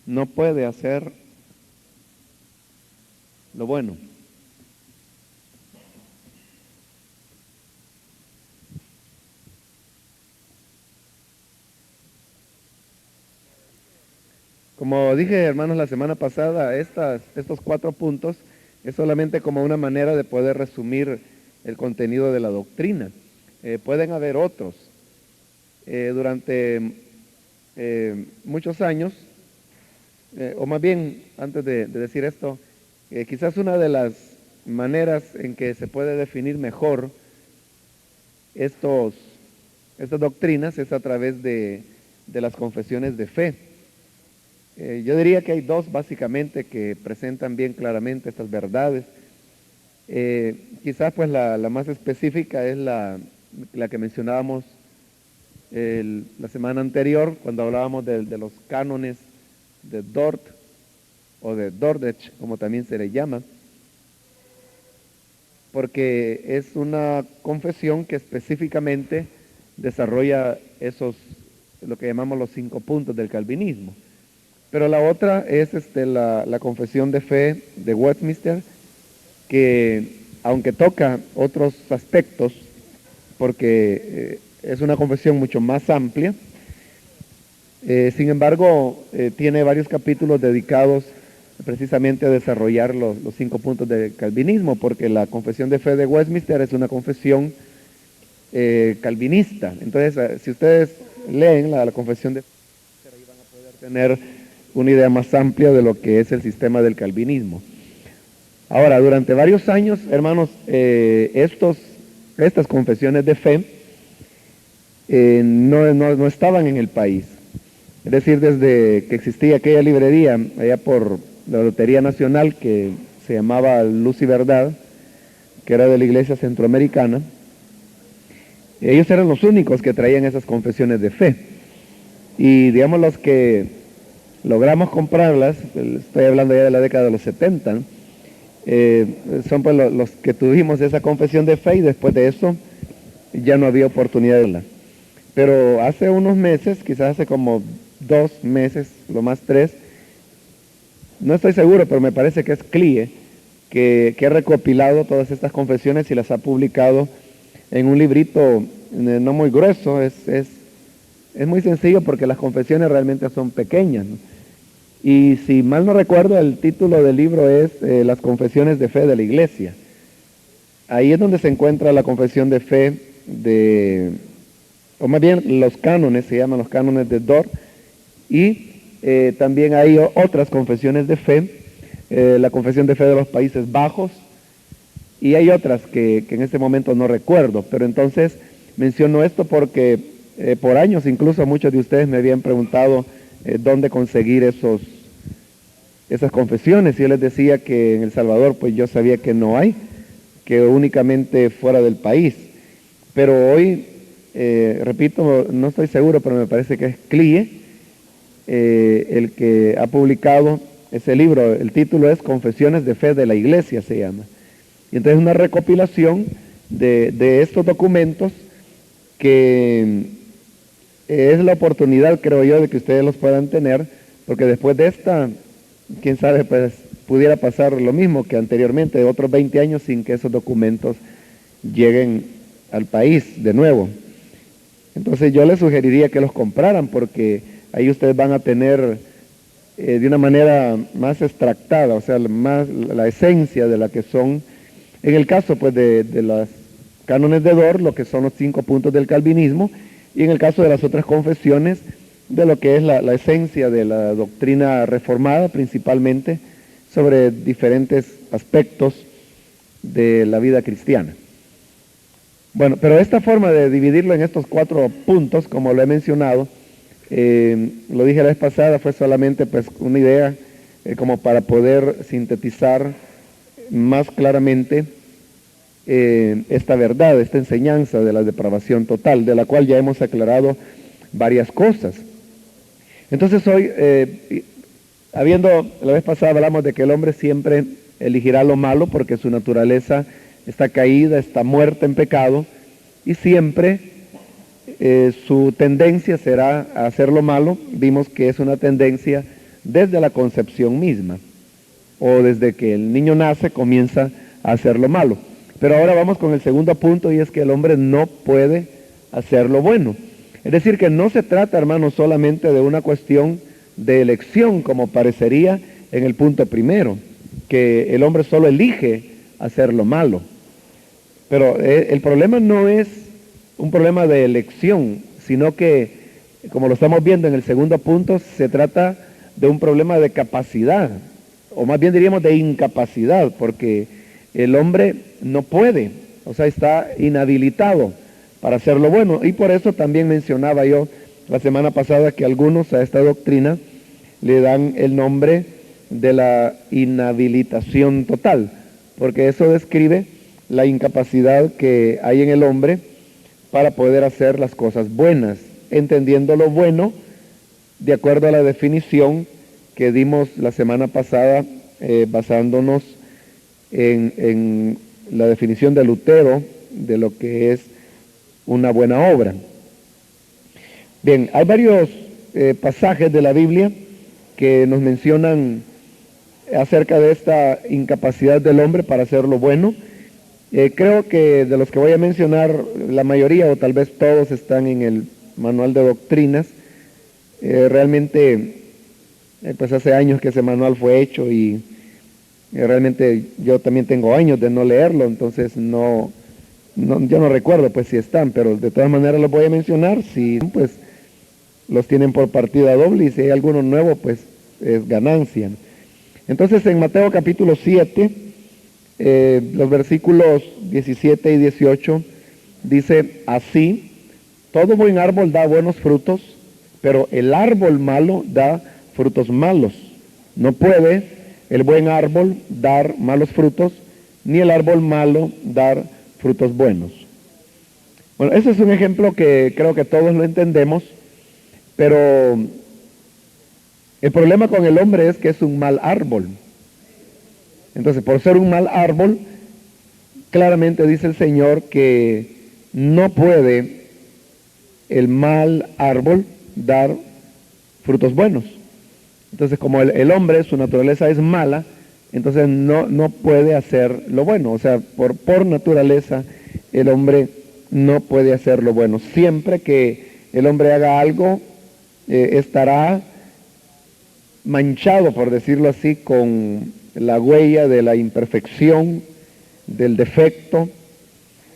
no puede hacer lo bueno. Como dije, hermanos, la semana pasada, estos 4 puntos es solamente como una manera de poder resumir el contenido de la doctrina. Pueden haber otros. Durante muchos años, o más bien, antes de decir esto, quizás una de las maneras en que se puede definir mejor estas doctrinas es a través de las confesiones de fe. Yo diría que hay dos básicamente que presentan bien claramente estas verdades. Quizás pues la más específica es la que mencionábamos la semana anterior cuando hablábamos de los cánones de Dort o de Dordrecht, como también se le llama, porque es una confesión que específicamente desarrolla lo que llamamos los 5 puntos del calvinismo. Pero la otra es la confesión de fe de Westminster, que aunque toca otros aspectos, porque es una confesión mucho más amplia, sin embargo tiene varios capítulos dedicados precisamente a desarrollar los 5 puntos del calvinismo, porque la confesión de fe de Westminster es una confesión calvinista. Entonces, si ustedes leen la confesión de fe, ahí van a poder tener una idea más amplia de lo que es el sistema del calvinismo. Ahora, durante varios años, hermanos, estas confesiones de fe no estaban en el país. Es decir, desde que existía aquella librería allá por la Lotería Nacional que se llamaba Luz y Verdad, que era de la Iglesia Centroamericana, ellos eran los únicos que traían esas confesiones de fe. Y digamos los que logramos comprarlas, estoy hablando ya de la década de los 70, son pues los que tuvimos esa confesión de fe y después de eso ya no había oportunidad de verla. Pero hace unos meses, quizás hace como 2 meses, lo más 3, no estoy seguro, pero me parece que es CLIE, que ha recopilado todas estas confesiones y las ha publicado en un librito no muy grueso, es muy sencillo porque las confesiones realmente son pequeñas, ¿no? Y si mal no recuerdo, el título del libro es Las confesiones de fe de la Iglesia. Ahí es donde se encuentra la confesión de fe o más bien los cánones, se llaman los cánones de Dort, y también hay otras confesiones de fe, la confesión de fe de los Países Bajos, y hay otras que en este momento no recuerdo, pero entonces menciono esto porque por años incluso muchos de ustedes me habían preguntado dónde conseguir esas confesiones, y yo les decía que en El Salvador pues yo sabía que no hay, que únicamente fuera del país, pero hoy, repito, no estoy seguro, pero me parece que es CLIE el que ha publicado ese libro. El título es Confesiones de Fe de la Iglesia, se llama. Y entonces una recopilación de estos documentos que es la oportunidad, creo yo, de que ustedes los puedan tener, porque después de esta, quién sabe, pues pudiera pasar lo mismo que anteriormente, otros 20 años sin que esos documentos lleguen al país de nuevo. Entonces yo les sugeriría que los compraran, porque ahí ustedes van a tener de una manera más extractada, o sea, más la esencia de la que son, en el caso pues de los cánones de Dort, lo que son los 5 puntos del calvinismo, y en el caso de las otras confesiones, de lo que es la esencia de la doctrina reformada, principalmente sobre diferentes aspectos de la vida cristiana. Bueno, pero esta forma de dividirlo en estos 4 puntos, como lo he mencionado, lo dije la vez pasada, fue solamente pues una idea como para poder sintetizar más claramente esta verdad, esta enseñanza de la depravación total, de la cual ya hemos aclarado varias cosas. Entonces hoy, la vez pasada hablamos de que el hombre siempre elegirá lo malo porque su naturaleza está caída, está muerta en pecado, y siempre su tendencia será a hacer lo malo. Vimos que es una tendencia desde la concepción misma, o desde que el niño nace comienza a hacer lo malo. Pero ahora vamos con el segundo punto, y es que el hombre no puede hacer lo bueno. Es decir, que no se trata, hermanos, solamente de una cuestión de elección, como parecería en el punto primero, que el hombre solo elige hacer lo malo. Pero el problema no es un problema de elección, sino que, como lo estamos viendo en el segundo punto, se trata de un problema de capacidad, o más bien diríamos de incapacidad, porque el hombre no puede, o sea, está inhabilitado para hacer lo bueno. Y por eso también mencionaba yo la semana pasada que algunos a esta doctrina le dan el nombre de la inhabilitación total, porque eso describe la incapacidad que hay en el hombre para poder hacer las cosas buenas, entendiendo lo bueno de acuerdo a la definición que dimos la semana pasada, basándonos en la definición de Lutero de lo que es una buena obra. Bien, hay varios pasajes de la Biblia que nos mencionan acerca de esta incapacidad del hombre para hacer lo bueno. Creo que de los que voy a mencionar, la mayoría o tal vez todos están en el manual de doctrinas. Realmente, pues hace años que ese manual fue hecho y realmente yo también tengo años de no leerlo, entonces yo no recuerdo pues si están, pero de todas maneras los voy a mencionar. Si pues los tienen por partida doble, y si hay alguno nuevo pues es ganancia. Entonces en Mateo capítulo 7, los versículos 17 y 18 dice así: todo buen árbol da buenos frutos, pero el árbol malo da frutos malos. No puede el buen árbol dar malos frutos, ni el árbol malo dar frutos buenos. Bueno, ese es un ejemplo que creo que todos lo entendemos, pero el problema con el hombre es que es un mal árbol. Entonces, por ser un mal árbol, claramente dice el Señor que no puede el mal árbol dar frutos buenos. Entonces, como el hombre, su naturaleza es mala, entonces no puede hacer lo bueno. O sea, por naturaleza, el hombre no puede hacer lo bueno. Siempre que el hombre haga algo, estará manchado, por decirlo así, con la huella de la imperfección, del defecto.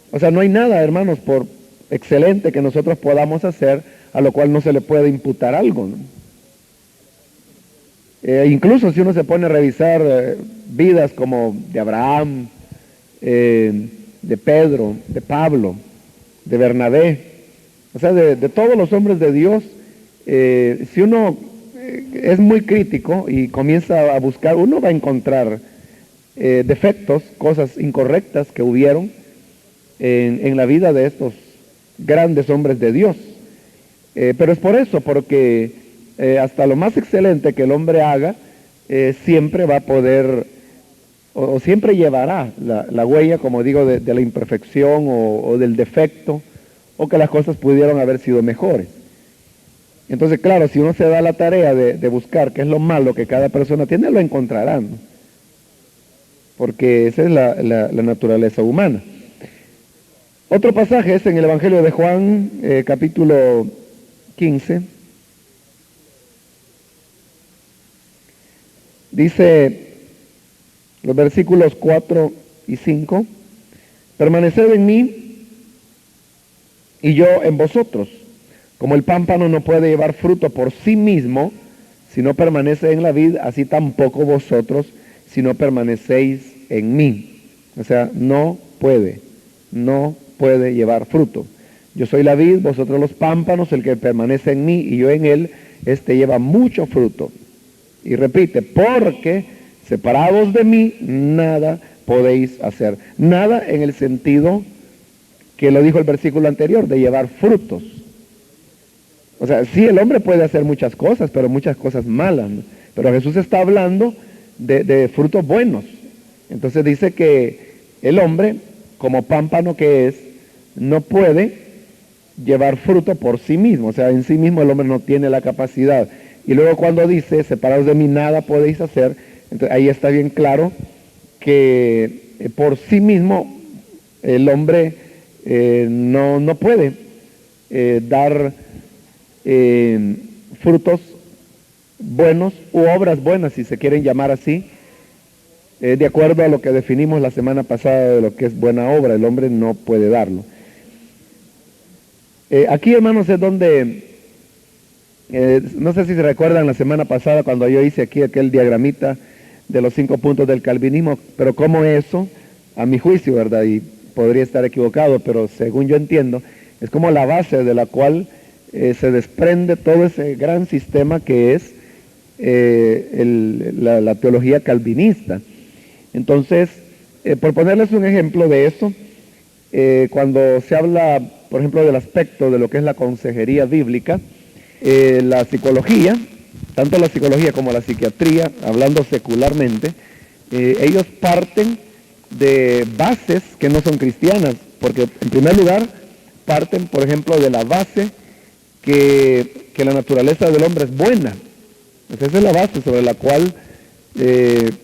O sea, no hay nada, hermanos, por excelente que nosotros podamos hacer, a lo cual no se le puede imputar algo, ¿no? Incluso si uno se pone a revisar vidas como de Abraham, de Pedro, de Pablo, de Bernabé, o sea, de todos los hombres de Dios, si uno es muy crítico y comienza a buscar, uno va a encontrar defectos, cosas incorrectas que hubieron en la vida de estos grandes hombres de Dios. Pero es por eso, porque hasta lo más excelente que el hombre haga, siempre va a poder, o siempre llevará la huella, como digo, de la imperfección o del defecto, o que las cosas pudieron haber sido mejores. Entonces, claro, si uno se da la tarea de buscar qué es lo malo que cada persona tiene, lo encontrarán, ¿no? Porque esa es la naturaleza humana. Otro pasaje es en el Evangelio de Juan, capítulo 15. Dice los versículos 4 y 5, permaneced en mí y yo en vosotros. Como el pámpano no puede llevar fruto por sí mismo, si no permanece en la vid, así tampoco vosotros, si no permanecéis en mí. O sea, no puede llevar fruto. Yo soy la vid, vosotros los pámpanos, el que permanece en mí y yo en él, este lleva mucho fruto. Y repite, porque separados de mí, nada podéis hacer. Nada en el sentido que lo dijo el versículo anterior, de llevar frutos. O sea, sí, el hombre puede hacer muchas cosas, pero muchas cosas malas, ¿no? Pero Jesús está hablando de frutos buenos. Entonces dice que el hombre, como pámpano que es, no puede llevar fruto por sí mismo. O sea, en sí mismo el hombre no tiene la capacidad. Y luego cuando dice, separados de mí nada podéis hacer, entonces ahí está bien claro que por sí mismo el hombre no puede dar frutos buenos u obras buenas, si se quieren llamar así, de acuerdo a lo que definimos la semana pasada de lo que es buena obra. El hombre no puede darlo. Aquí, hermanos, es donde, no sé si se recuerdan la semana pasada cuando yo hice aquí aquel diagramita de los 5 puntos del calvinismo, pero como eso, a mi juicio, ¿verdad? Y podría estar equivocado, pero según yo entiendo, es como la base de la cual se desprende todo ese gran sistema que es la teología calvinista. Entonces, por ponerles un ejemplo de eso, cuando se habla, por ejemplo, del aspecto de lo que es la consejería bíblica, la psicología, tanto la psicología como la psiquiatría, hablando secularmente, ellos parten de bases que no son cristianas, porque en primer lugar parten, por ejemplo, de la base que la naturaleza del hombre es buena. Entonces, esa es la base sobre la cual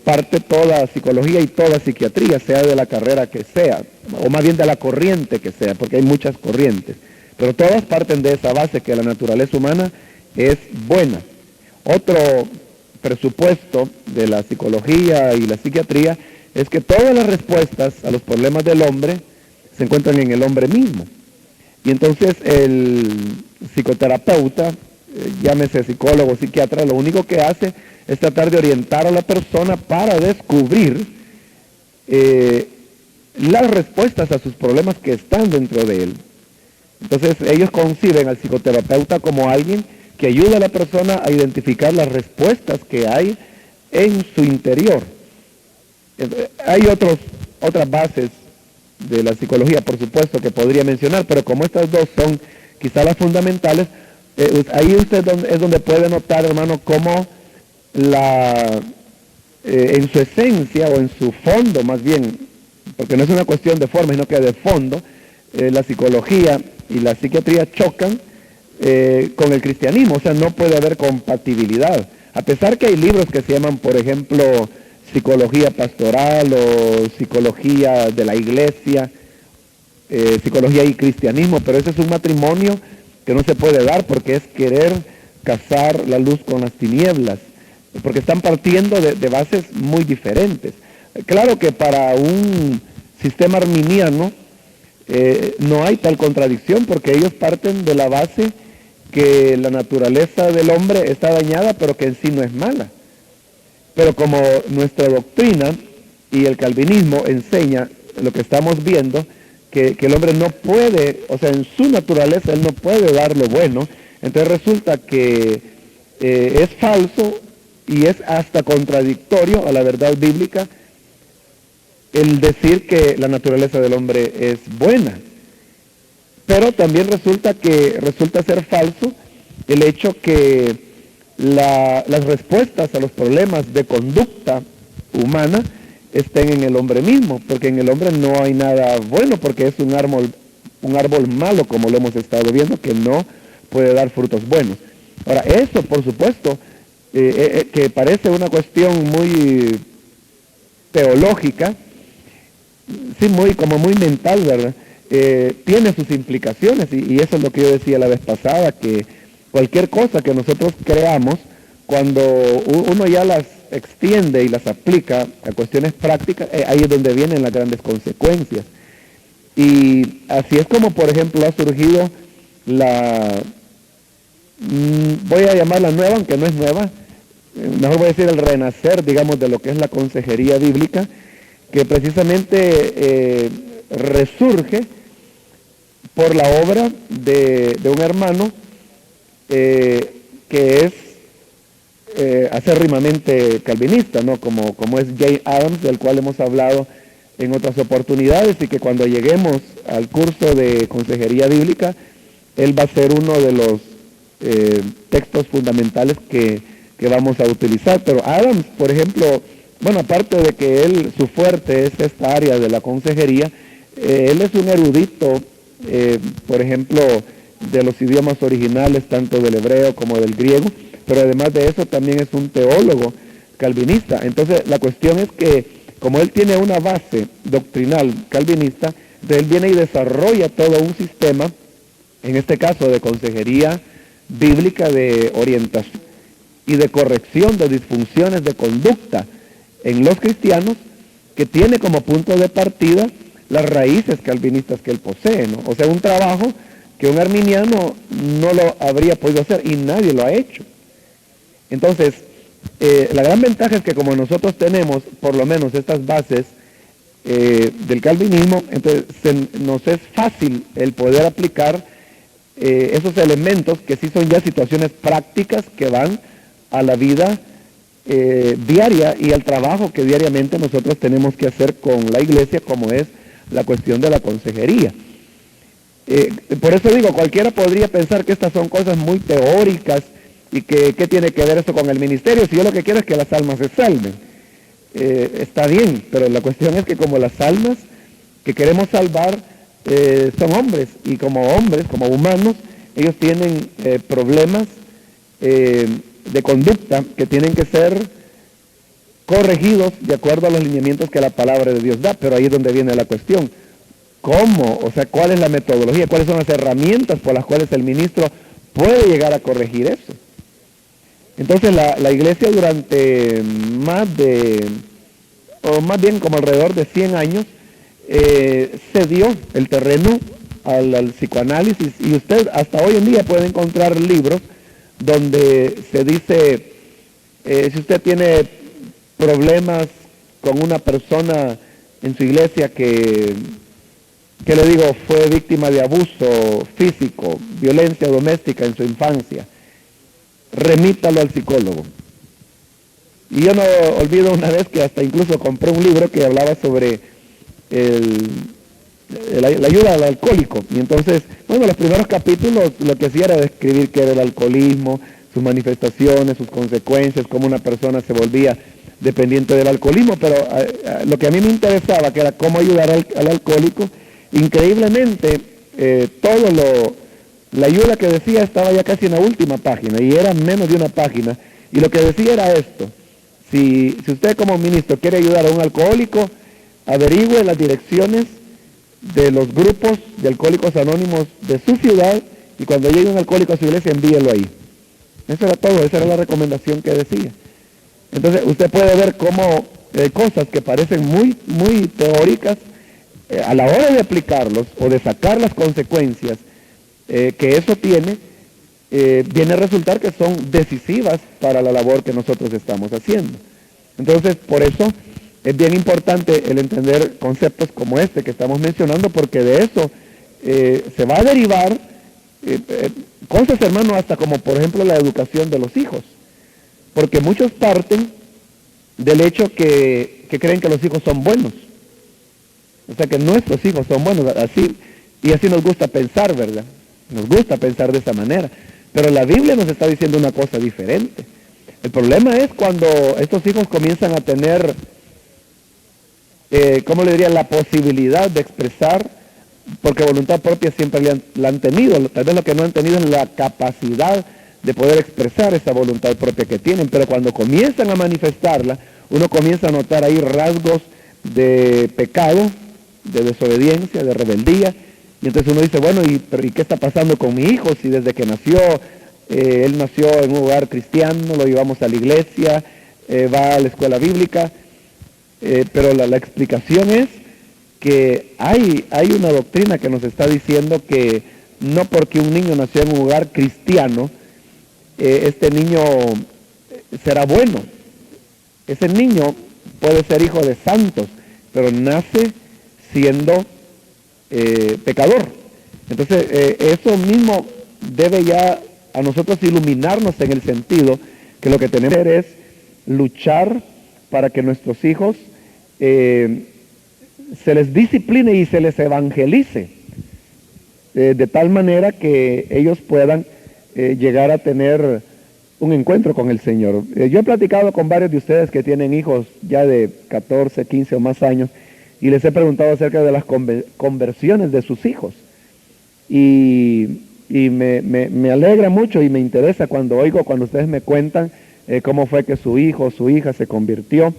parte toda psicología y toda psiquiatría, sea de la carrera que sea, o más bien de la corriente que sea, porque hay muchas corrientes, pero todas parten de esa base que la naturaleza humana es buena. Otro presupuesto de la psicología y la psiquiatría es que todas las respuestas a los problemas del hombre se encuentran en el hombre mismo. Y entonces el psicoterapeuta, llámese psicólogo o psiquiatra, lo único que hace es tratar de orientar a la persona para descubrir las respuestas a sus problemas que están dentro de él. Entonces ellos conciben al psicoterapeuta como alguien que ayuda a la persona a identificar las respuestas que hay en su interior. Hay otras bases de la psicología, por supuesto, que podría mencionar, pero como estas dos son quizá las fundamentales, ahí usted es donde puede notar, hermano, cómo en su esencia o en su fondo, más bien, porque no es una cuestión de forma, sino que de fondo, la psicología y la psiquiatría chocan con el cristianismo. O sea, no puede haber compatibilidad. A pesar que hay libros que se llaman, por ejemplo, psicología pastoral o psicología de la iglesia, psicología y cristianismo, pero ese es un matrimonio que no se puede dar porque es querer casar la luz con las tinieblas, porque están partiendo de bases muy diferentes. Claro que para un sistema arminiano no hay tal contradicción, porque ellos parten de la base que la naturaleza del hombre está dañada, pero que en sí no es mala. Pero como nuestra doctrina y el calvinismo enseña lo que estamos viendo, que el hombre no puede, o sea, en su naturaleza él no puede dar lo bueno, entonces resulta que es falso y es hasta contradictorio a la verdad bíblica el decir que la naturaleza del hombre es buena. Pero también resulta ser falso el hecho que las respuestas a los problemas de conducta humana estén en el hombre mismo, porque en el hombre no hay nada bueno, porque es un árbol malo, como lo hemos estado viendo, que no puede dar frutos buenos. Ahora, eso, por supuesto, que parece una cuestión muy teológica, sí, como muy mental, ¿verdad? Tiene sus implicaciones, y eso es lo que yo decía la vez pasada, que cualquier cosa que nosotros creamos, cuando uno ya las extiende y las aplica a cuestiones prácticas, ahí es donde vienen las grandes consecuencias. Y así es como, por ejemplo, ha surgido voy a llamarla nueva, aunque no es nueva, mejor voy a decir el renacer, digamos, de lo que es la consejería bíblica, que precisamente resurge por la obra de un hermano que es acérrimamente calvinista, ¿no? Como es Jay Adams, del cual hemos hablado en otras oportunidades, y que cuando lleguemos al curso de consejería bíblica, él va a ser uno de los textos fundamentales que vamos a utilizar. Pero Adams, por ejemplo, bueno, aparte de que su fuerte es esta área de la consejería, él es un erudito, por ejemplo, de los idiomas originales, tanto del hebreo como del griego, pero además de eso también es un teólogo calvinista. Entonces la cuestión es que como él tiene una base doctrinal calvinista, él viene y desarrolla todo un sistema, en este caso de consejería bíblica, de orientación y de corrección de disfunciones de conducta en los cristianos, que tiene como punto de partida las raíces calvinistas que él posee, ¿no? O sea, un trabajo que un arminiano no lo habría podido hacer y nadie lo ha hecho. Entonces, la gran ventaja es que como nosotros tenemos por lo menos estas bases del calvinismo, entonces nos es fácil el poder aplicar esos elementos que sí son ya situaciones prácticas que van a la vida diaria y al trabajo que diariamente nosotros tenemos que hacer con la iglesia, como es la cuestión de la consejería. Por eso digo, cualquiera podría pensar que estas son cosas muy teóricas y que qué tiene que ver esto con el ministerio, si yo lo que quiero es que las almas se salven. Está bien, pero la cuestión es que como las almas que queremos salvar son hombres, y como hombres, como humanos, ellos tienen problemas de conducta que tienen que ser corregidos de acuerdo a los lineamientos que la palabra de Dios da, pero ahí es donde viene la cuestión. ¿Cómo? O sea, ¿cuál es la metodología? ¿Cuáles son las herramientas por las cuales el ministro puede llegar a corregir eso? Entonces la iglesia durante más bien como alrededor de 100 años, cedió el terreno al psicoanálisis, y usted hasta hoy en día puede encontrar libros donde se dice, si usted tiene problemas con una persona en su iglesia que le digo, fue víctima de abuso físico, violencia doméstica en su infancia, remítalo al psicólogo. Y yo no olvido una vez que hasta incluso compré un libro que hablaba sobre la ayuda al alcohólico. Y entonces, bueno, los primeros capítulos lo que hacía era describir qué era el alcoholismo, sus manifestaciones, sus consecuencias, cómo una persona se volvía dependiente del alcoholismo, pero lo que a mí me interesaba, que era cómo ayudar al alcohólico. Increíblemente, la ayuda que decía estaba ya casi en la última página, y era menos de una página, y lo que decía era esto: si usted como ministro quiere ayudar a un alcohólico, averigüe las direcciones de los grupos de alcohólicos anónimos de su ciudad, y cuando llegue un alcohólico a su iglesia, envíelo ahí. Eso era todo, esa era la recomendación que decía. Entonces usted puede ver cómo cosas que parecen muy, muy teóricas, a la hora de aplicarlos o de sacar las consecuencias que eso tiene, viene a resultar que son decisivas para la labor que nosotros estamos haciendo. Entonces, por eso es bien importante el entender conceptos como este que estamos mencionando, porque de eso se va a derivar cosas, hermano, hasta como por ejemplo la educación de los hijos, porque muchos parten del hecho que creen que los hijos son buenos. O sea, que nuestros hijos son buenos, así, y así nos gusta pensar, ¿verdad? Nos gusta pensar de esa manera. Pero la Biblia nos está diciendo una cosa diferente. El problema es cuando estos hijos comienzan a tener, ¿cómo le diría?, la posibilidad de expresar, porque voluntad propia siempre la han tenido. Tal vez lo que no han tenido es la capacidad de poder expresar esa voluntad propia que tienen, pero cuando comienzan a manifestarla, uno comienza a notar ahí rasgos de pecado, de desobediencia, de rebeldía, y entonces uno dice, bueno, ¿y qué está pasando con mi hijo? Si desde que nació, él nació en un hogar cristiano, lo llevamos a la iglesia, va a la escuela bíblica, pero la explicación es que hay una doctrina que nos está diciendo que no porque un niño nació en un hogar cristiano, este niño será bueno. Ese niño puede ser hijo de santos, pero nace siendo pecador. Entonces eso mismo debe ya a nosotros iluminarnos, en el sentido que lo que tenemos que hacer es luchar para que nuestros hijos se les discipline y se les evangelice, de tal manera que ellos puedan llegar a tener un encuentro con el Señor. Yo he platicado con varios de ustedes que tienen hijos ya de 14, 15 o más años, y les he preguntado acerca de las conversiones de sus hijos. Y Y me alegra mucho y me interesa cuando oigo, cuando ustedes me cuentan cómo fue que su hijo o su hija se convirtió,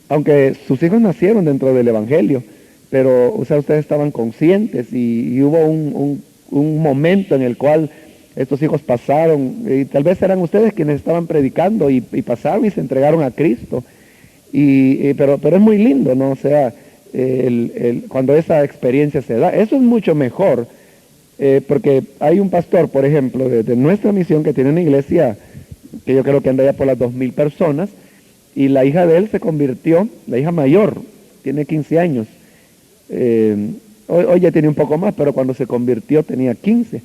aunque sus hijos nacieron dentro del Evangelio, pero o sea, ustedes estaban conscientes y hubo un momento en el cual estos hijos pasaron, y tal vez eran ustedes quienes estaban predicando y pasaron y se entregaron a Cristo. Pero es muy lindo, ¿no? O sea, cuando esa experiencia se da, eso es mucho mejor, porque hay un pastor, por ejemplo, de nuestra misión que tiene una iglesia que yo creo que anda ya por las 2000 personas, y la hija de él se convirtió, la hija mayor, tiene 15 años, hoy ya tiene un poco más, pero cuando se convirtió tenía 15.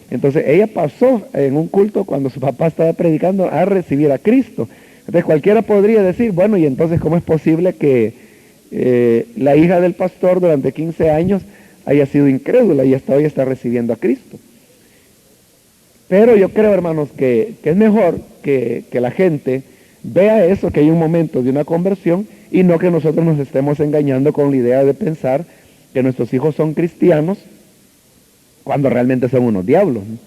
Entonces ella pasó en un culto cuando su papá estaba predicando a recibir a Cristo. Entonces cualquiera podría decir, bueno, y entonces ¿cómo es posible que la hija del pastor durante 15 años haya sido incrédula y hasta hoy está recibiendo a Cristo? Pero yo creo, hermanos, que es mejor que la gente vea eso, que hay un momento de una conversión, y no que nosotros nos estemos engañando con la idea de pensar que nuestros hijos son cristianos cuando realmente son unos diablos, ¿no?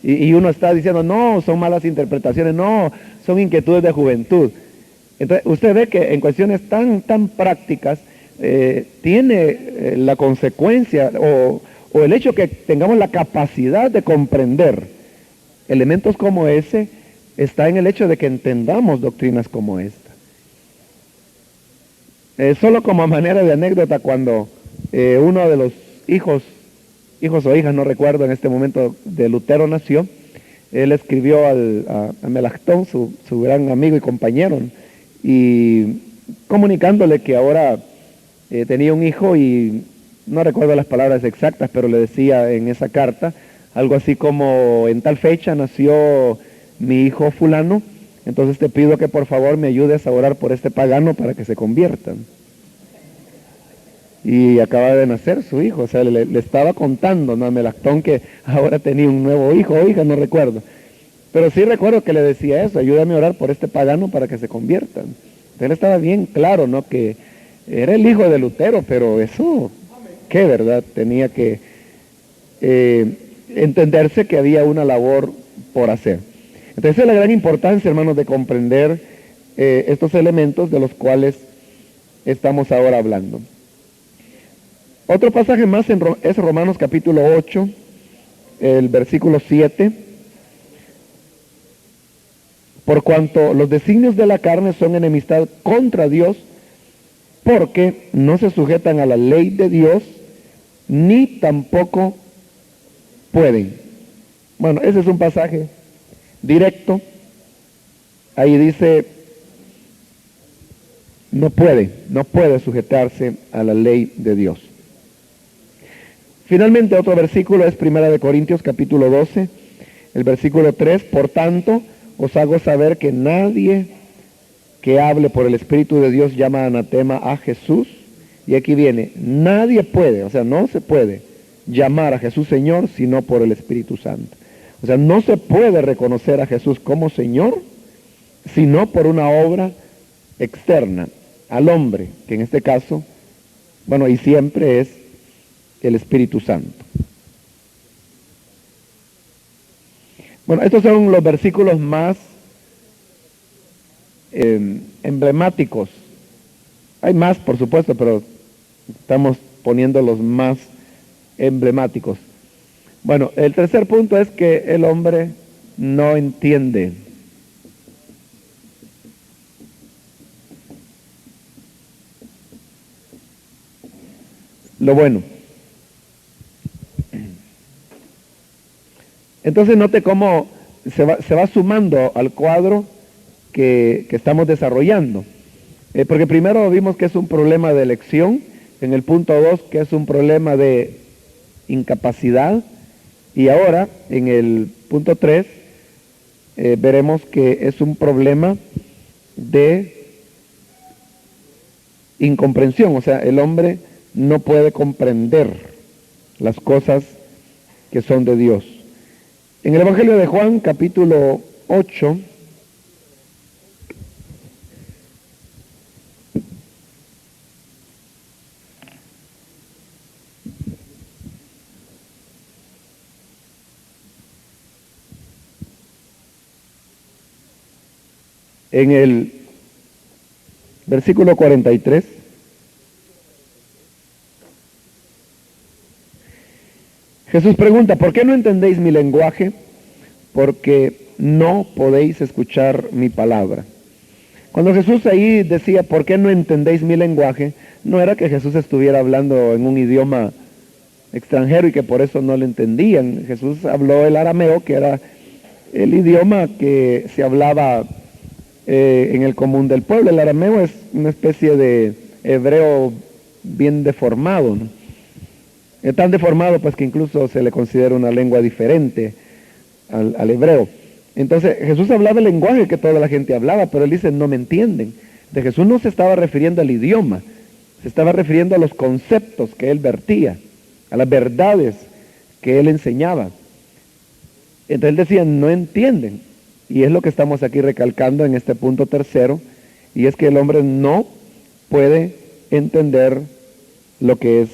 Y uno está diciendo, no, son malas interpretaciones, no, son inquietudes de juventud. Entonces, usted ve que en cuestiones tan prácticas, tiene la consecuencia o el hecho que tengamos la capacidad de comprender elementos como ese, está en el hecho de que entendamos doctrinas como esta. Solo como manera de anécdota, cuando uno de los hijos o hijas, no recuerdo en este momento, de Lutero nació, él escribió a Melanchthon, su gran amigo y compañero, y comunicándole que ahora tenía un hijo, y no recuerdo las palabras exactas, pero le decía en esa carta algo así como: en tal fecha nació mi hijo fulano, entonces te pido que por favor me ayudes a orar por este pagano para que se conviertan. Y acaba de nacer su hijo, o sea, le estaba contando, ¿no?, a Melanchthon, que ahora tenía un nuevo hijo o hija, no recuerdo. Pero sí recuerdo que le decía eso: ayúdame a orar por este pagano para que se conviertan. Entonces él estaba bien claro, ¿no?, que era el hijo de Lutero, pero eso, ¿qué verdad? Tenía que entenderse que había una labor por hacer. Entonces esa es la gran importancia, hermanos, de comprender estos elementos de los cuales estamos ahora hablando. Otro pasaje más es Romanos capítulo 8, el versículo 7. Por cuanto los designios de la carne son enemistad contra Dios, porque no se sujetan a la ley de Dios, ni tampoco pueden. Bueno, ese es un pasaje directo. Ahí dice, no puede sujetarse a la ley de Dios. Finalmente, otro versículo es 1 Corintios capítulo 12, el versículo 3. Por tanto, os hago saber que nadie que hable por el Espíritu de Dios llama anatema a Jesús. Y aquí viene, nadie puede, o sea, no se puede llamar a Jesús Señor sino por el Espíritu Santo. O sea, no se puede reconocer a Jesús como Señor sino por una obra externa al hombre, que en este caso, bueno, y siempre es el Espíritu Santo. Bueno, estos son los versículos más emblemáticos. Hay más, por supuesto, pero estamos poniendo los más emblemáticos. Bueno, el tercer punto es que el hombre no entiende. Lo bueno. Entonces note cómo se va sumando al cuadro que estamos desarrollando. Porque primero vimos que es un problema de elección, en el punto 2 que es un problema de incapacidad, y ahora en el punto 3 veremos que es un problema de incomprensión, o sea, el hombre no puede comprender las cosas que son de Dios. En el Evangelio de Juan, capítulo 8, En el versículo 43, Jesús pregunta, ¿por qué no entendéis mi lenguaje? Porque no podéis escuchar mi palabra. Cuando Jesús ahí decía, ¿por qué no entendéis mi lenguaje? No era que Jesús estuviera hablando en un idioma extranjero y que por eso no le entendían. Jesús habló el arameo, que era el idioma que se hablaba en el común del pueblo. El arameo es una especie de hebreo bien deformado, ¿no? Es tan deformado pues que incluso se le considera una lengua diferente al hebreo. Entonces Jesús hablaba el lenguaje que toda la gente hablaba, pero él dice, no me entienden. De Jesús no se estaba refiriendo al idioma, se estaba refiriendo a los conceptos que él vertía, a las verdades que él enseñaba. Entonces él decía, no entienden. Y es lo que estamos aquí recalcando en este punto tercero, y es que el hombre no puede entender lo que es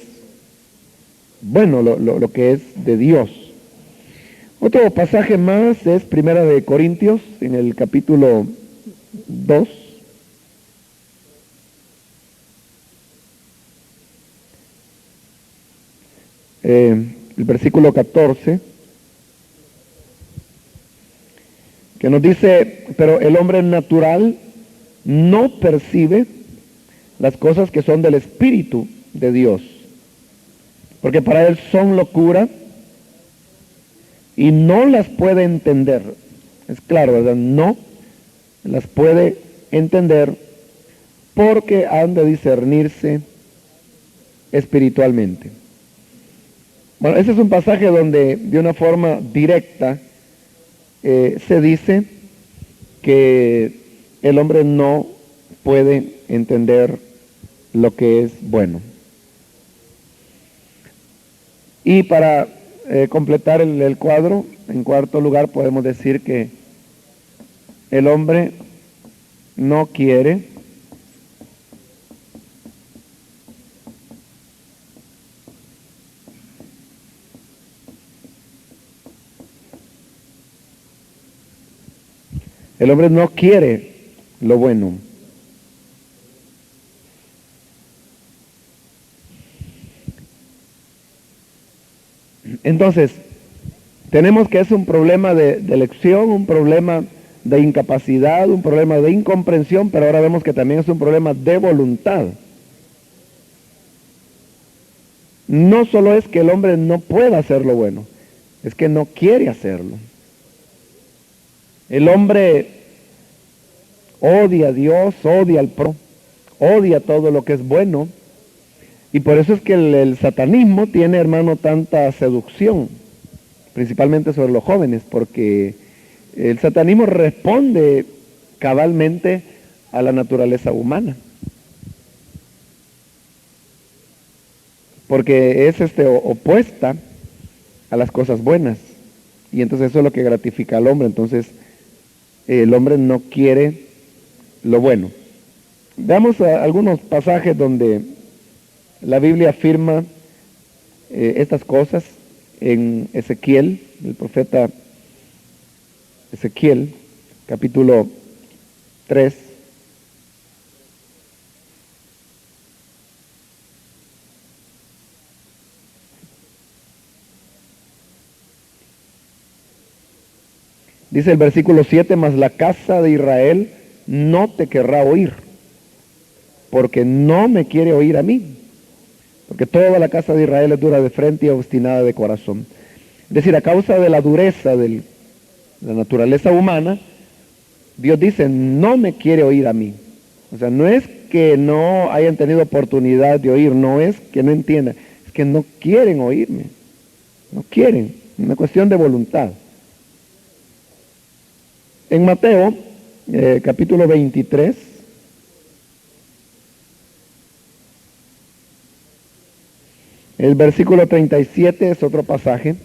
bueno, lo que es de Dios. Otro pasaje más es Primera de Corintios, en el capítulo 2. El versículo 14, que nos dice, pero el hombre natural no percibe las cosas que son del Espíritu de Dios, porque para él son locura y no las puede entender. Es claro, ¿verdad? No las puede entender porque han de discernirse espiritualmente. Bueno, ese es un pasaje donde de una forma directa se dice que el hombre no puede entender lo que es bueno. Y para completar el cuadro, en cuarto lugar podemos decir que el hombre no quiere lo bueno. Entonces, tenemos que es un problema de elección, un problema de incapacidad, un problema de incomprensión, pero ahora vemos que también es un problema de voluntad. No solo es que el hombre no pueda hacer lo bueno, es que no quiere hacerlo. El hombre odia a Dios, odia al prójimo, odia todo lo que es bueno, y por eso es que el satanismo tiene, hermano, tanta seducción, principalmente sobre los jóvenes, porque el satanismo responde cabalmente a la naturaleza humana, porque es opuesta a las cosas buenas, y entonces eso es lo que gratifica al hombre. Entonces el hombre no quiere lo bueno. Veamos algunos pasajes donde la Biblia afirma estas cosas. En Ezequiel, el profeta Ezequiel, capítulo 3. Dice el versículo 7, mas la casa de Israel no te querrá oír, porque no me quiere oír a mí, porque toda la casa de Israel es dura de frente y obstinada de corazón. Es decir, a causa de la dureza de la naturaleza humana, Dios dice, no me quiere oír a mí. O sea, no es que no hayan tenido oportunidad de oír, no es que no entiendan, es que no quieren oírme, no quieren, es una cuestión de voluntad. En Mateo, capítulo 23, el versículo 37 es otro pasaje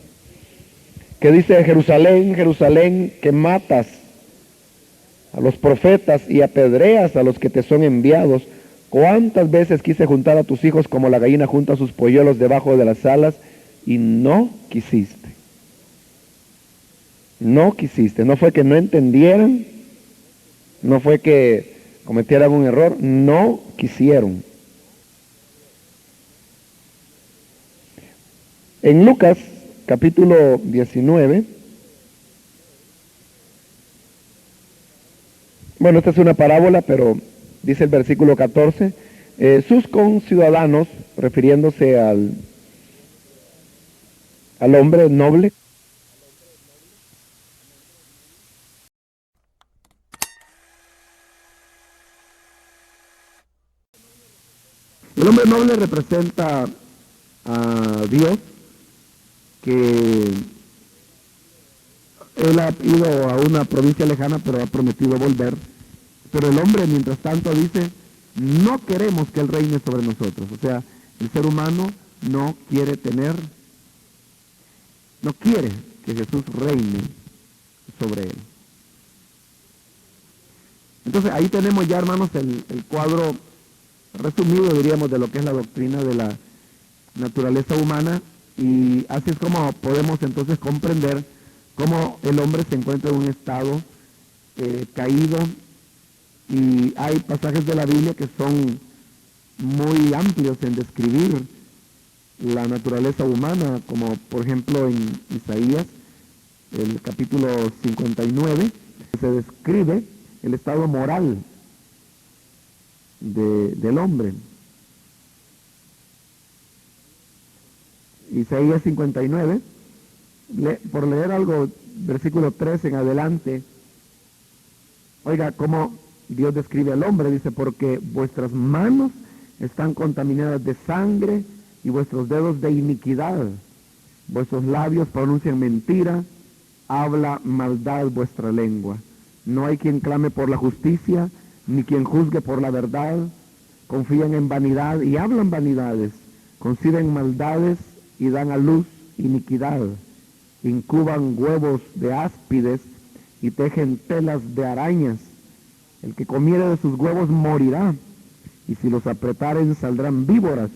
que dice, Jerusalén, Jerusalén, que matas a los profetas y apedreas a los que te son enviados. ¿Cuántas veces quise juntar a tus hijos como la gallina junta sus polluelos debajo de las alas y no quisiste? No quisiste. No fue que no entendieran, No fue que cometieran un error, no quisieron. En Lucas, capítulo 19, bueno, esta es una parábola, pero dice el versículo 14, sus conciudadanos, refiriéndose al hombre noble, el hombre noble representa a Dios, que él ha ido a una provincia lejana, pero ha prometido volver. Pero el hombre, mientras tanto, dice, no queremos que Él reine sobre nosotros. O sea, el ser humano no quiere que Jesús reine sobre él. Entonces, ahí tenemos ya, hermanos, el cuadro resumido, diríamos, de lo que es la doctrina de la naturaleza humana, y así es como podemos entonces comprender cómo el hombre se encuentra en un estado caído, y hay pasajes de la Biblia que son muy amplios en describir la naturaleza humana, como por ejemplo en Isaías, el capítulo 59, se describe el estado moral del hombre. Isaías 59, por leer algo, versículo 3 en adelante, oiga cómo Dios describe al hombre, dice, porque vuestras manos están contaminadas de sangre y vuestros dedos de iniquidad, vuestros labios pronuncian mentira, habla maldad vuestra lengua. No hay quien clame por la justicia, ni quien juzgue por la verdad. Confían en vanidad y hablan vanidades, conciben maldades y dan a luz iniquidad. Incuban huevos de áspides y tejen telas de arañas. El que comiere de sus huevos morirá, y si los apretaren saldrán víboras.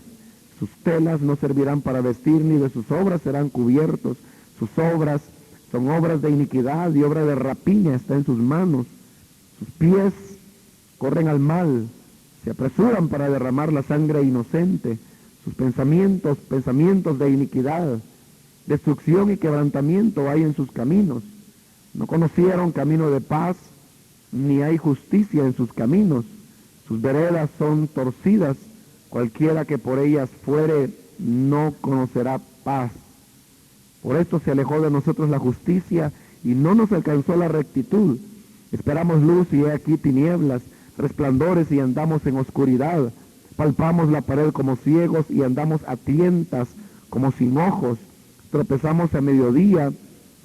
Sus telas no servirán para vestir, ni de sus obras serán cubiertos. Sus obras son obras de iniquidad, y obra de rapiña está en sus manos. Sus pies corren al mal, se apresuran para derramar la sangre inocente. Sus pensamientos de iniquidad, destrucción y quebrantamiento hay en sus caminos. No conocieron camino de paz, ni hay justicia en sus caminos. Sus veredas son torcidas, cualquiera que por ellas fuere no conocerá paz. Por esto se alejó de nosotros la justicia y no nos alcanzó la rectitud. Esperamos luz y he aquí tinieblas, resplandores y andamos en oscuridad. Palpamos la pared como ciegos y andamos a tientas como sin ojos. Tropezamos a mediodía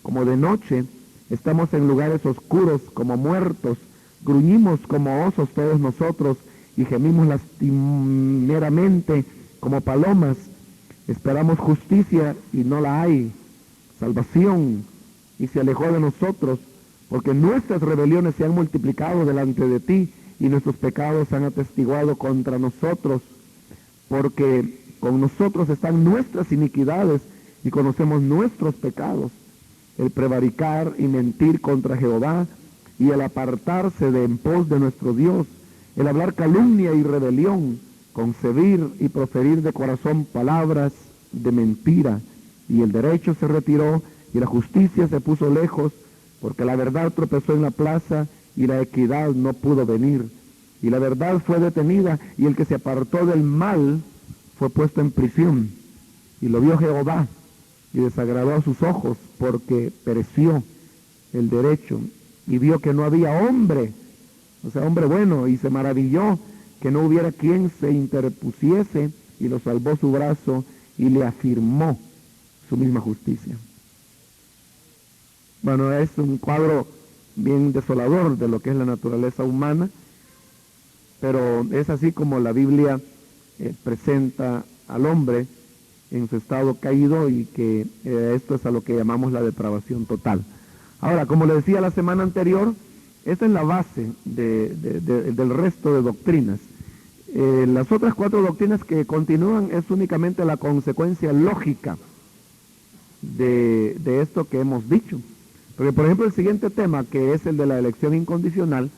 como de noche. Estamos en lugares oscuros como muertos. Gruñimos como osos todos nosotros y gemimos lastimeramente como palomas. Esperamos justicia y no la hay. Salvación y se alejó de nosotros, porque nuestras rebeliones se han multiplicado delante de ti y nuestros pecados han atestiguado contra nosotros, porque con nosotros están nuestras iniquidades y conocemos nuestros pecados. El prevaricar y mentir contra Jehová y el apartarse de en pos de nuestro Dios, el hablar calumnia y rebelión, concebir y proferir de corazón palabras de mentira, y el derecho se retiró y la justicia se puso lejos, porque la verdad tropezó en la plaza y la equidad no pudo venir, y la verdad fue detenida, y el que se apartó del mal fue puesto en prisión, y lo vio Jehová y desagradó a sus ojos, porque pereció el derecho, y vio que no había hombre, o sea, hombre bueno, y se maravilló que no hubiera quien se interpusiese, y lo salvó su brazo y le afirmó su misma justicia. Bueno, es un cuadro bien desolador de lo que es la naturaleza humana, pero es así como la Biblia presenta al hombre en su estado caído, y que esto es a lo que llamamos la depravación total. Ahora, como le decía la semana anterior, esta es la base del resto de doctrinas. Las otras 4 doctrinas que continúan es únicamente la consecuencia lógica de esto que hemos dicho. Porque, por ejemplo, el siguiente tema, que es el de la elección incondicional,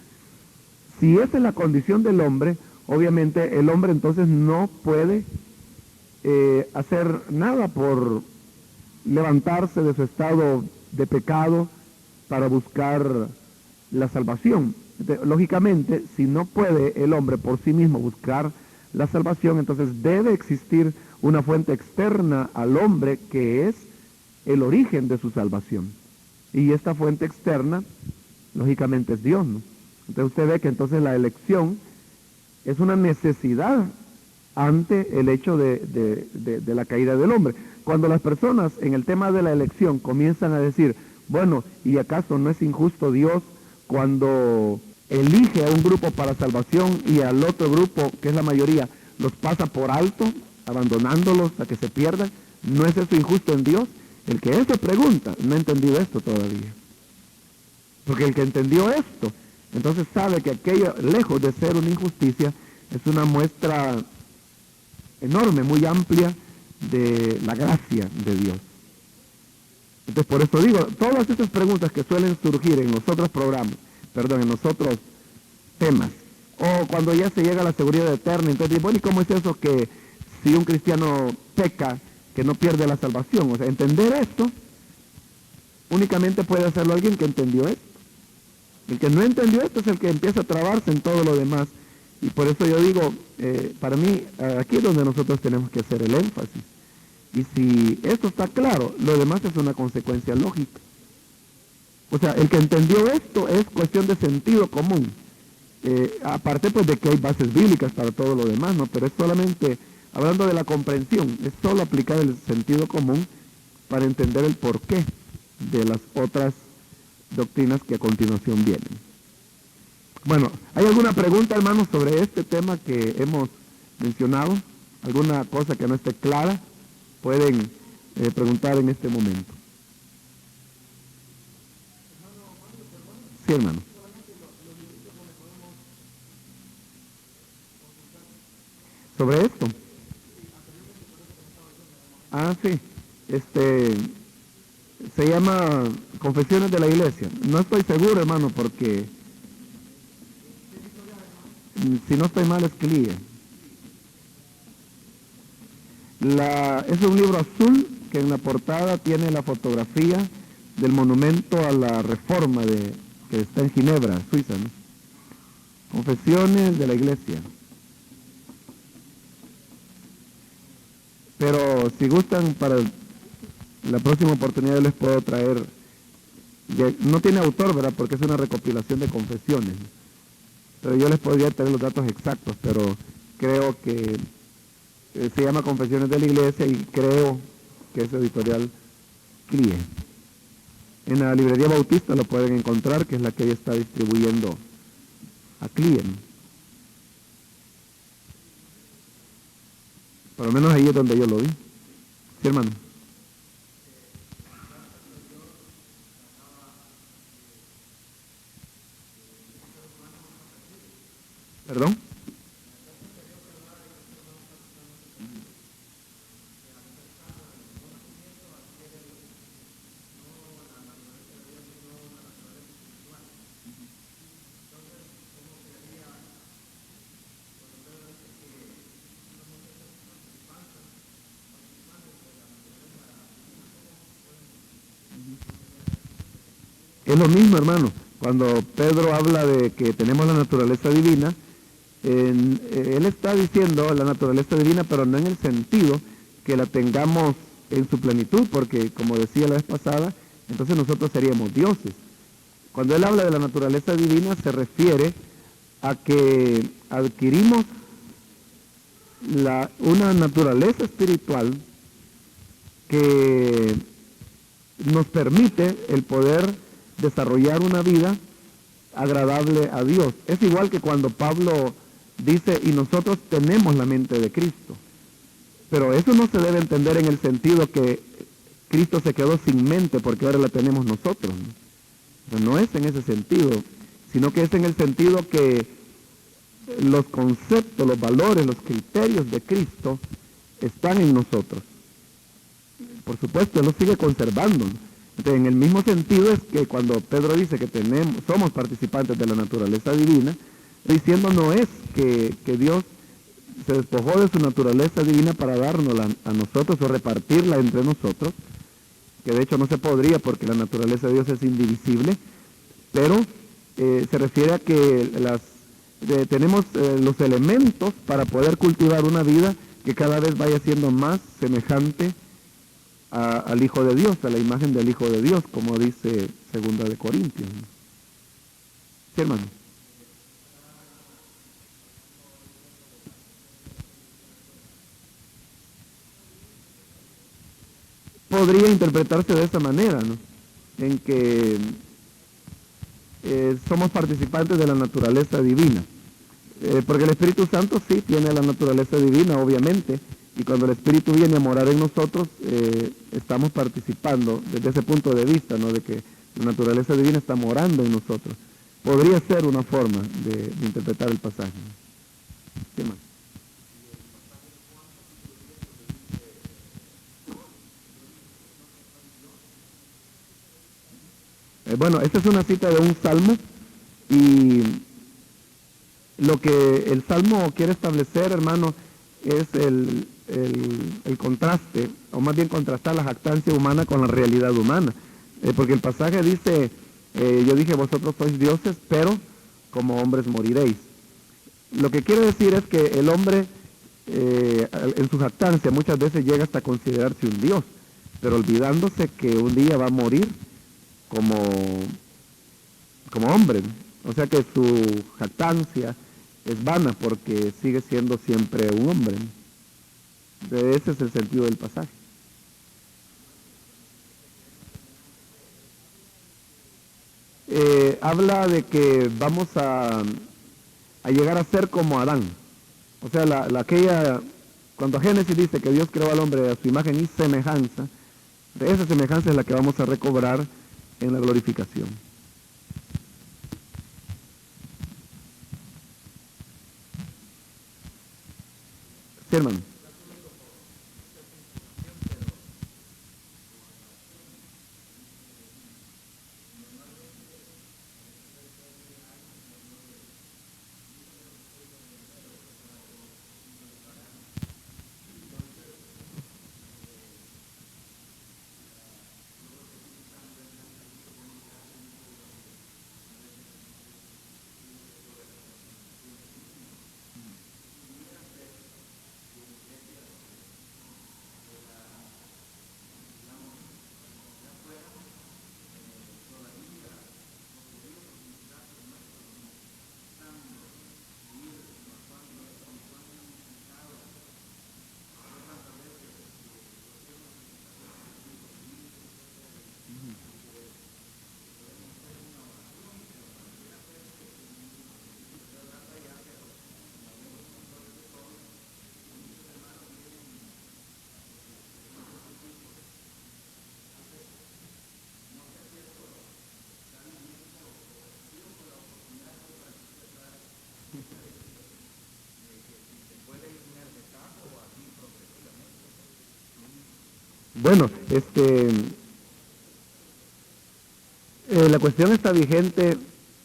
Si esa es la condición del hombre, obviamente el hombre entonces no puede hacer nada por levantarse de su estado de pecado para buscar la salvación. Entonces, lógicamente, si no puede el hombre por sí mismo buscar la salvación, entonces debe existir una fuente externa al hombre que es el origen de su salvación. Y esta fuente externa, lógicamente, es Dios, ¿no? Entonces usted ve que entonces la elección es una necesidad ante el hecho de la caída del hombre. Cuando las personas en el tema de la elección comienzan a decir, bueno, ¿y acaso no es injusto Dios cuando elige a un grupo para salvación y al otro grupo, que es la mayoría, los pasa por alto, abandonándolos a que se pierdan? ¿No es eso injusto en Dios? El que eso pregunta no ha entendido esto todavía. Porque el que entendió esto, entonces sabe que aquello, lejos de ser una injusticia, es una muestra enorme, muy amplia de la gracia de Dios. Entonces por eso digo, todas esas preguntas que suelen surgir en los otros programas, en los otros temas, o cuando ya se llega a la seguridad eterna, entonces, bueno, ¿y cómo es eso que si un cristiano peca, que no pierde la salvación? O sea, entender esto únicamente puede hacerlo alguien que entendió esto. El que no entendió esto es el que empieza a trabarse en todo lo demás. Y por eso yo digo, para mí, aquí es donde nosotros tenemos que hacer el énfasis. Y si esto está claro, lo demás es una consecuencia lógica. O sea, el que entendió esto es cuestión de sentido común. Aparte pues de que hay bases bíblicas para todo lo demás, ¿no? Pero es solamente, hablando de la comprensión, es solo aplicar el sentido común para entender el porqué de las otras doctrinas que a continuación vienen. Bueno, ¿hay alguna pregunta, hermanos, sobre este tema que hemos mencionado? ¿Alguna cosa que no esté clara? Pueden preguntar en este momento. Sí, hermano. ¿Sobre esto? Ah, sí. Se llama Confesiones de la Iglesia. No estoy seguro, hermano, porque si no estoy mal es CLIE. Es un libro azul que en la portada tiene la fotografía del monumento a la Reforma que está en Ginebra, Suiza, ¿no? Confesiones de la Iglesia. Pero si gustan, para la próxima oportunidad les puedo traer, no tiene autor, ¿verdad? Porque es una recopilación de confesiones, pero yo les podría traer los datos exactos, pero creo que se llama Confesiones de la Iglesia y creo que es editorial CLIE. En la librería Bautista lo pueden encontrar, que es la que ella está distribuyendo a CLIE. Por lo menos ahí es donde yo lo vi. Sí, hermano. ¿Perdón? Es lo mismo, hermano. Cuando Pedro habla de que tenemos la naturaleza divina, él está diciendo la naturaleza divina, pero no en el sentido que la tengamos en su plenitud, porque como decía la vez pasada, entonces nosotros seríamos dioses. Cuando él habla de la naturaleza divina se refiere a que adquirimos una naturaleza espiritual que nos permite el poder desarrollar una vida agradable a Dios. Es igual que cuando Pablo dice, y nosotros tenemos la mente de Cristo. Pero eso no se debe entender en el sentido que Cristo se quedó sin mente porque ahora la tenemos nosotros, ¿no? No es en ese sentido, sino que es en el sentido que los conceptos, los valores, los criterios de Cristo están en nosotros. Por supuesto, Él los sigue conservando, ¿no? Entonces, en el mismo sentido es que cuando Pedro dice que somos participantes de la naturaleza divina, Diciendo no es que Dios se despojó de su naturaleza divina para dárnosla a nosotros o repartirla entre nosotros, que de hecho no se podría porque la naturaleza de Dios es indivisible, pero se refiere a que tenemos los elementos para poder cultivar una vida que cada vez vaya siendo más semejante al Hijo de Dios, a la imagen del Hijo de Dios, como dice 2 de Corintios. Sí, hermano. Podría interpretarse de esa manera, ¿no? En que somos participantes de la naturaleza divina. Porque el Espíritu Santo sí tiene la naturaleza divina, obviamente, y cuando el Espíritu viene a morar en nosotros, estamos participando desde ese punto de vista, ¿no? De que la naturaleza divina está morando en nosotros. Podría ser una forma de interpretar el pasaje. ¿Qué más? Bueno, esta es una cita de un salmo y lo que el salmo quiere establecer, hermano, es el contraste, o más bien contrastar la jactancia humana con la realidad humana. Porque el pasaje dice, yo dije, vosotros sois dioses, pero como hombres moriréis. Lo que quiere decir es que el hombre, en su jactancia, muchas veces llega hasta considerarse un dios, pero olvidándose que un día va a morir como, como hombre. O sea que su jactancia es vana porque sigue siendo siempre un hombre. Ese es el sentido del pasaje. Habla de que vamos a llegar a ser como Adán. O sea, cuando Génesis dice que Dios creó al hombre a su imagen y semejanza, de esa semejanza es la que vamos a recobrar en la glorificación. Sí, hermano. Bueno, la cuestión está vigente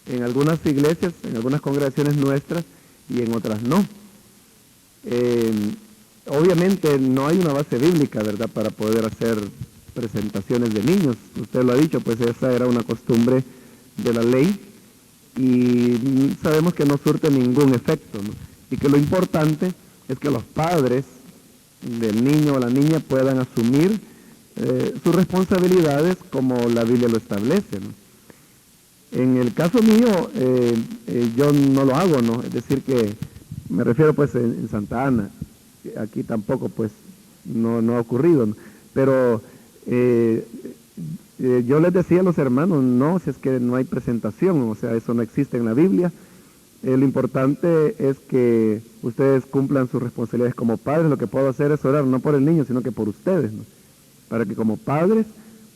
en algunas iglesias, en algunas congregaciones nuestras y en otras no. Eh, Obviamente no hay una base bíblica, ¿verdad?, para poder hacer presentaciones de niños. Usted lo ha dicho, pues esa era una costumbre de la ley y sabemos que no surte ningún efecto, ¿no? Y que lo importante es que los padres del niño o la niña puedan asumir sus responsabilidades como la Biblia lo establece, ¿no? En el caso mío, yo no lo hago, ¿no? Es decir que me refiero pues en Santa Ana, aquí tampoco pues no ha ocurrido, ¿no? Pero yo les decía a los hermanos, no, si es que no hay presentación, o sea, eso no existe en la Biblia. Lo importante es que ustedes cumplan sus responsabilidades como padres. Lo que puedo hacer es orar no por el niño, sino que por ustedes, ¿no? Para que como padres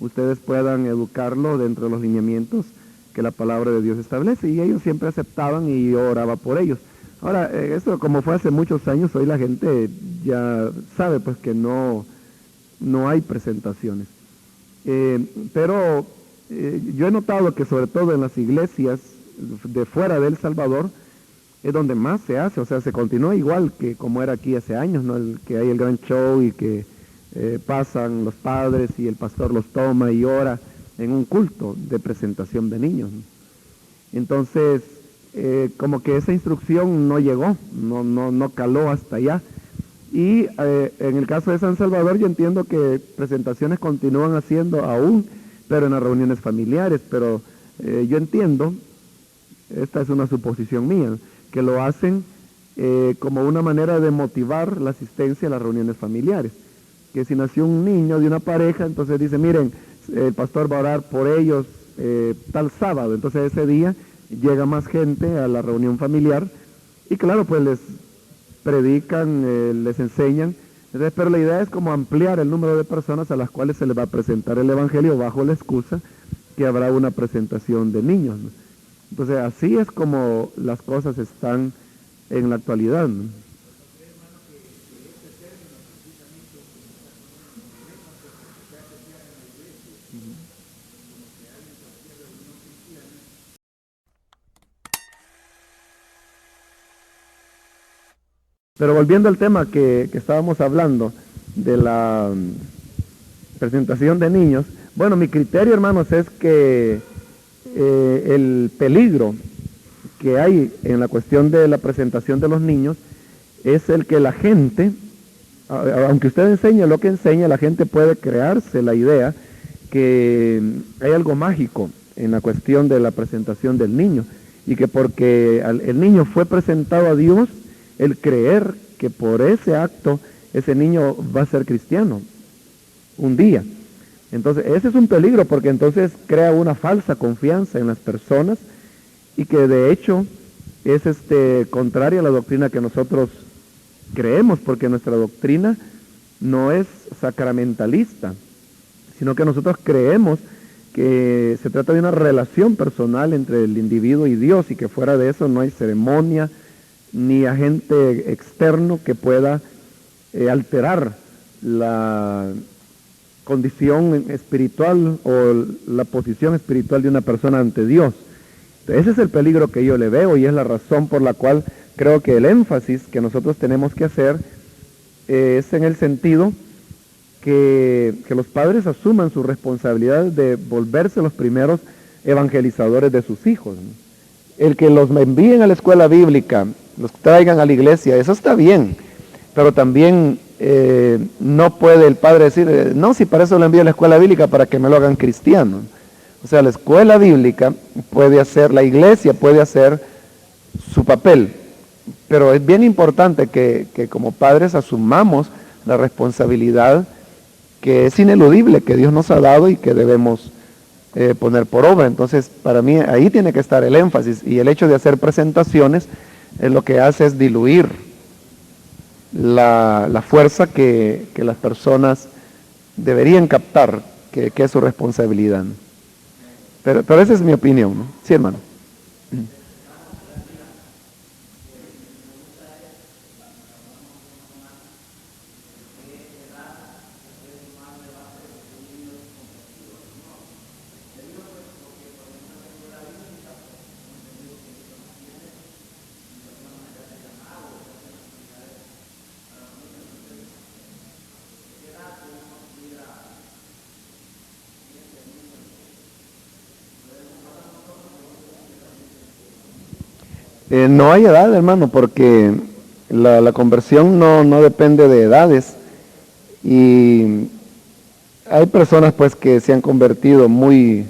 ustedes puedan educarlo dentro de los lineamientos que la palabra de Dios establece. Y ellos siempre aceptaban y yo oraba por ellos. Ahora, eso como fue hace muchos años, hoy la gente ya sabe pues que no hay presentaciones. Pero yo he notado que sobre todo en las iglesias de fuera de El Salvador, es donde más se hace, o sea, se continúa igual que como era aquí hace años, ¿no? Que hay el gran show y que pasan los padres y el pastor los toma y ora en un culto de presentación de niños, ¿no? Entonces, como que esa instrucción no llegó, no caló hasta allá. Y en el caso de San Salvador yo entiendo que presentaciones continúan haciendo aún, pero en las reuniones familiares, pero yo entiendo, esta es una suposición mía, que lo hacen como una manera de motivar la asistencia a las reuniones familiares. Que si nació un niño de una pareja, entonces dice, miren, el pastor va a orar por ellos tal sábado, entonces ese día llega más gente a la reunión familiar y claro, pues les predican, les enseñan, entonces, pero la idea es como ampliar el número de personas a las cuales se les va a presentar el Evangelio bajo la excusa que habrá una presentación de niños, ¿no? Entonces así es como las cosas están en la actualidad, ¿no? Pero volviendo al tema que estábamos hablando de la presentación de niños, bueno, mi criterio, hermanos, es que el peligro que hay en la cuestión de la presentación de los niños es el que la gente, aunque usted enseñe lo que enseña, la gente puede crearse la idea que hay algo mágico en la cuestión de la presentación del niño y que porque el niño fue presentado a Dios, el creer que por ese acto ese niño va a ser cristiano un día. Entonces ese es un peligro porque entonces crea una falsa confianza en las personas y que de hecho es contraria a la doctrina que nosotros creemos, porque nuestra doctrina no es sacramentalista, sino que nosotros creemos que se trata de una relación personal entre el individuo y Dios y que fuera de eso no hay ceremonia ni agente externo que pueda alterar la condición espiritual o la posición espiritual de una persona ante Dios. Ese es el peligro que yo le veo y es la razón por la cual creo que el énfasis que nosotros tenemos que hacer es en el sentido que los padres asuman su responsabilidad de volverse los primeros evangelizadores de sus hijos, ¿no? El que los envíen a la escuela bíblica, los traigan a la iglesia, eso está bien, pero también no puede el padre decir, no, si para eso lo envío a la escuela bíblica, para que me lo hagan cristiano. O sea, la escuela bíblica puede hacer, la iglesia puede hacer su papel, pero es bien importante que como padres asumamos la responsabilidad que es ineludible, que Dios nos ha dado y que debemos poner por obra. Entonces, para mí ahí tiene que estar el énfasis, y el hecho de hacer presentaciones lo que hace es diluir la fuerza que las personas deberían captar, que es su responsabilidad, ¿no? Pero esa es mi opinión, ¿no? Sí, hermano. No hay edad, hermano, porque la conversión no depende de edades. Y hay personas pues que se han convertido muy,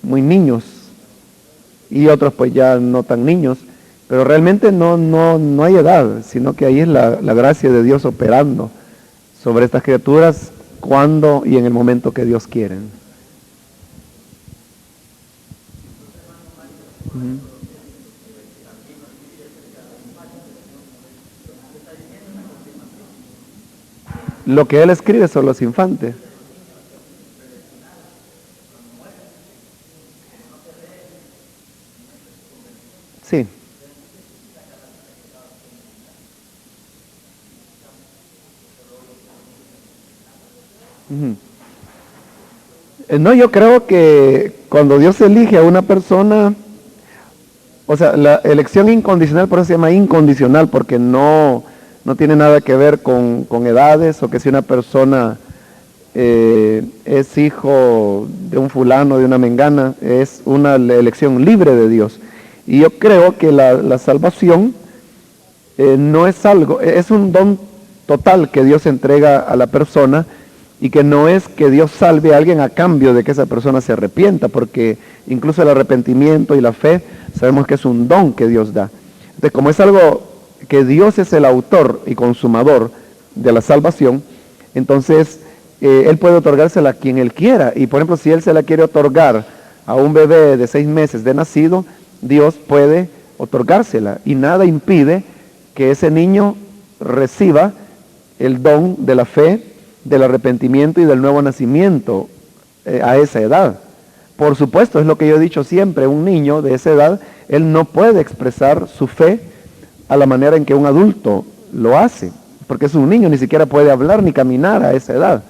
muy niños y otros pues ya no tan niños, pero realmente no hay edad, sino que ahí es la gracia de Dios operando sobre estas criaturas cuando y en el momento que Dios quiere. Uh-huh. Lo que él escribe son los infantes. Sí. Uh-huh. No, yo creo que cuando Dios elige a una persona, O sea, la elección incondicional, por eso se llama incondicional, porque no tiene nada que ver con edades o que si una persona es hijo de un fulano, de una mengana, es una elección libre de Dios. Y yo creo que la salvación no es algo, es un don total que Dios entrega a la persona y que no es que Dios salve a alguien a cambio de que esa persona se arrepienta, porque incluso el arrepentimiento y la fe sabemos que es un don que Dios da. Entonces, como es algo que Dios es el autor y consumador de la salvación, entonces Él puede otorgársela a quien Él quiera. Y por ejemplo, si Él se la quiere otorgar a un bebé de 6 meses de nacido, Dios puede otorgársela y nada impide que ese niño reciba el don de la fe, del arrepentimiento y del nuevo nacimiento a esa edad. Por supuesto, es lo que yo he dicho siempre, un niño de esa edad, él no puede expresar su fe a la manera en que un adulto lo hace, porque es un niño, ni siquiera puede hablar ni caminar a esa edad.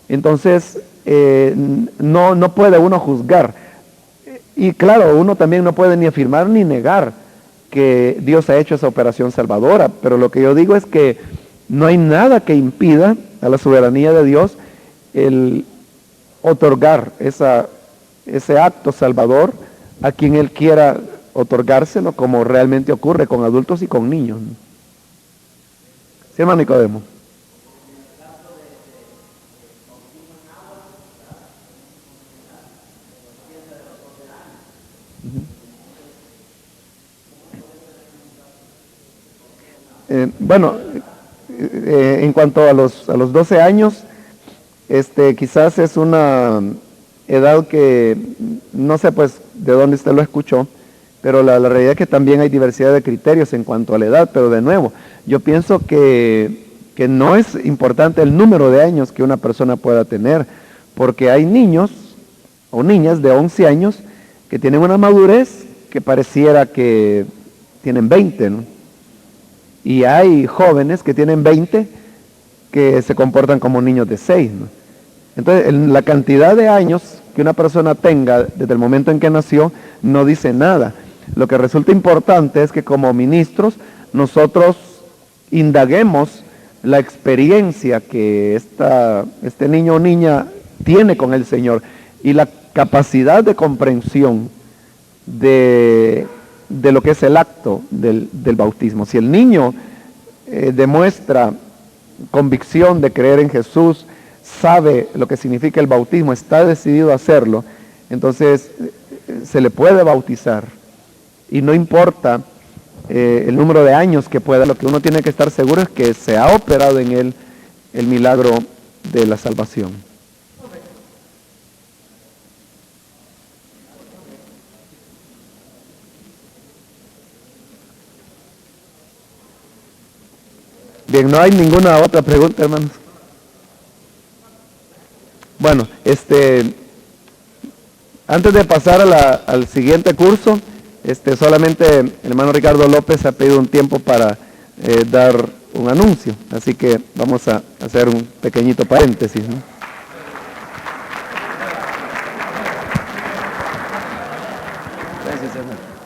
Entonces, no puede uno juzgar. Y claro, uno también no puede ni afirmar ni negar que Dios ha hecho esa operación salvadora, pero lo que yo digo es que no hay nada que impida a la soberanía de Dios el otorgar ese acto salvador a quien Él quiera otorgárselo, como realmente ocurre con adultos y con niños. ¿Sí, hermano Nicodemo? Bueno, en cuanto a los 12 años, quizás es una edad que no sé pues de dónde usted lo escuchó, pero la realidad es que también hay diversidad de criterios en cuanto a la edad, pero de nuevo, yo pienso que no es importante el número de años que una persona pueda tener, porque hay niños o niñas de 11 años que tienen una madurez que pareciera que tienen 20, ¿no? Y hay jóvenes que tienen 20 que se comportan como niños de 6, ¿no? Entonces, la cantidad de años que una persona tenga desde el momento en que nació no dice nada. Lo que resulta importante es que como ministros nosotros indaguemos la experiencia que este niño o niña tiene con el Señor y la capacidad de comprensión de lo que es el acto del bautismo. Si el niño demuestra convicción de creer en Jesús, sabe lo que significa el bautismo, está decidido a hacerlo, entonces se le puede bautizar. Y no importa el número de años que pueda, lo que uno tiene que estar seguro es que se ha operado en él el milagro de la salvación. Bien, no hay ninguna otra pregunta, hermanos. Bueno, antes de pasar al siguiente curso, solamente el hermano Ricardo López ha pedido un tiempo para dar un anuncio, así que vamos a hacer un pequeñito paréntesis, ¿no? Gracias, hermano.